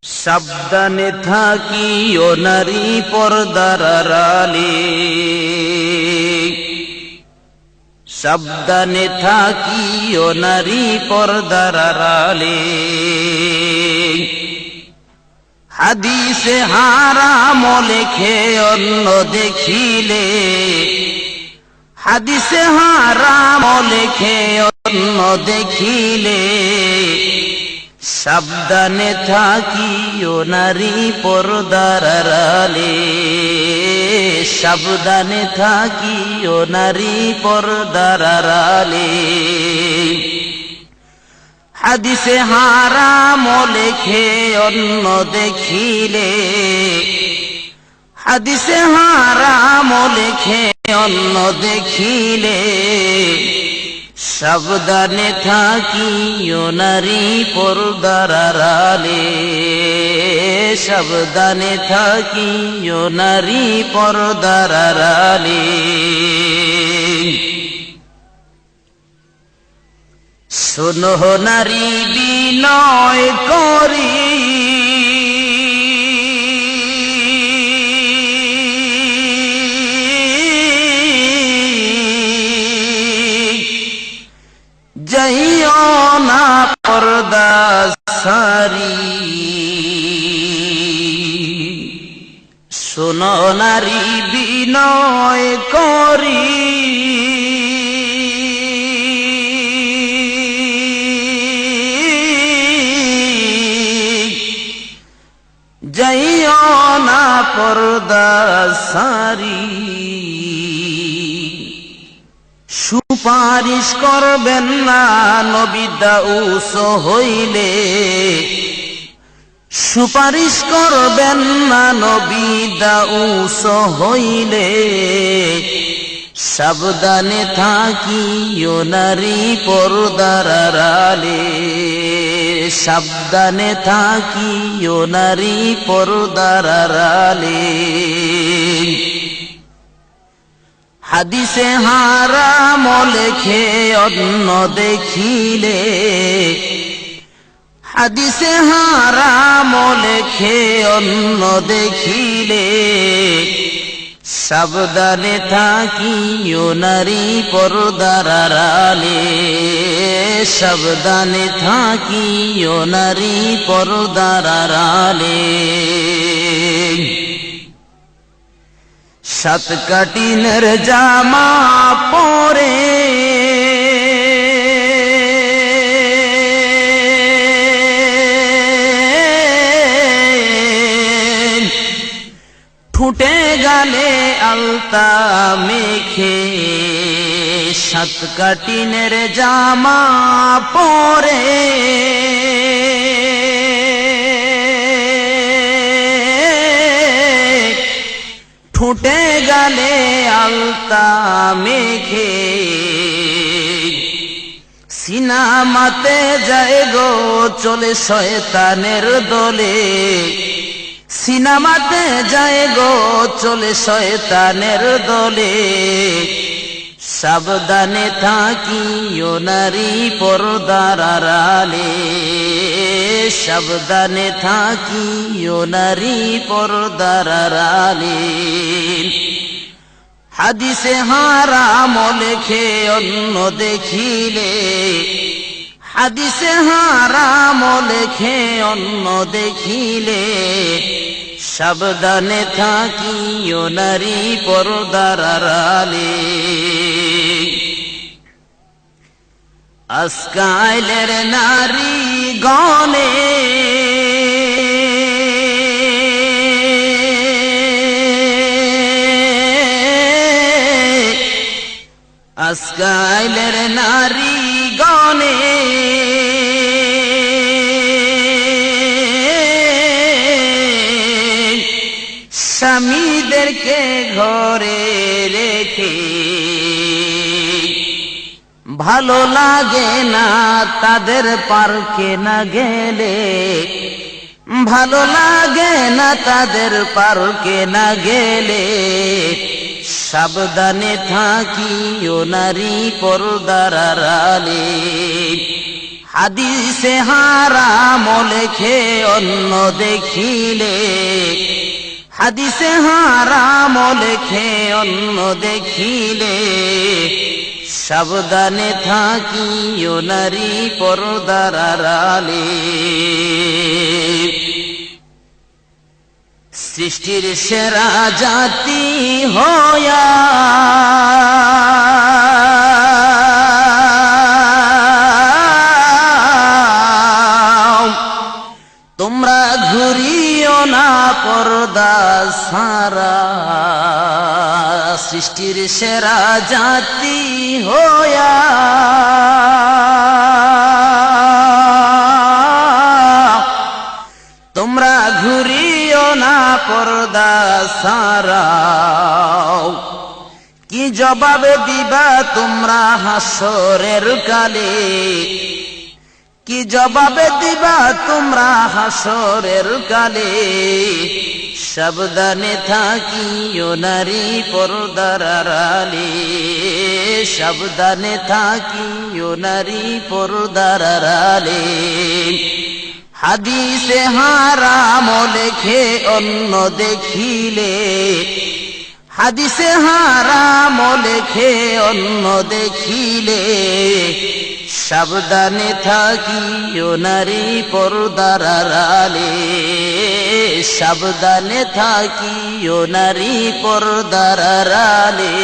সাবধানে থাকিও নারী পর্দার আড়ালে, সাবধানে থাকিও নারী পর্দার আড়ালে। হাদিসে হারাম লেখে অন্য দেখিলে, হাদিসে হারাম লেখে অন্য দেখিলে। সাবধানে থাকিও নারী পর্দার আড়ালে, সাবধানে থাকিও নারী পর্দার আড়ালে। হাদিসে হারাম লেখে অন্য দেখিলে, হাদিসে হারাম লেখে অন্য দেখিলে। সাবধানে থাকিও নারী পর্দার আড়ালে, সাবধানে থাকিও নারী পর্দার আড়ালে। শোনো নারী বিনয় করি, যাইও না পর্দা সারি। শোনো নারী বিনয় করি, যাইও না পর্দা সারি। সুপারিশ করবেন না নবী দাউস হইলে, সুপারিশ করবেন না নবী দাউস হইলে। সাবধানে থাকিও নারী পর্দার আড়ালে, সাবধানে থাকিও নারী পর্দার আড়ালে। হাদিসে হারাম লেখে অন্য দেখিলে, হাদিসে হারাম লেখে অন্য দেখিলে। সাবধানে থাকিও নারী পর্দার আড়ালে, সাবধানে থাকিও নারী পর্দার আড়ালে। সাত কাটিনের জামা পরে, ঠুটে গালে আলতা মেখে। সাত কাটিনের জামা পরে, ঠুটে গালে আলতা মেখে। সিনেমাতে যায় গো চলে শয়তানের দলে, সিনেমাতে যায় গো চলে শয়তানের দলে। সাবধানে থাকিও নারী পর্দার আড়ালে, সাবধানে থাকিও নারী পর্দার আড়ালে। হাদিসে হারাম লেখে অন্য দেখিলে, হাদিসে হারাম লেখে অন্য দেখিলে। সাবধানে থাকিও নারী পর্দার আড়ালে। আজকালের নারী গণে, আজকালের নারী গণে। স্বামীদেরকে ঘরে রেখে, ভালো লাগে না তাদের পার্কে না গেলে, ভালো লাগে না তাদের পার্কে না গেলে। সাবধানে থাকিও নারী পর্দার আড়ালে, হাদিসে হারাম লেখে অন্য দেখিলে, হাদিসে হারাম লেখে অন্য দেখিলে, সাবধানে থাকিও নারী পর্দার আড়ালে। সৃষ্টির সেরা জাতি হইয়া তোমরা ঘুরিও না পর্দা ছাড়া, সৃষ্টির সেরা জাতি হইয়া তোমরা ঘুরিও না পর্দা ছাড়া। কি জবাব দিবা তোমরা হাসরের কালে, কি জবাব দিবা তোমরা হাসরের কালে, সাবধানে থাকিও নারী পর্দার আড়ালে, সাবধানে থাকিও নারী পর্দার আড়ালে। হাদিসে হারাম লেখে অন্য দেখিলে, হাদিসে হারাম লেখে অন্য দেখিলে, সাবধানে থাকিও নারী পর্দার আড়ালে, সাবধানে থাকিও নারী পর্দার আড়ালে।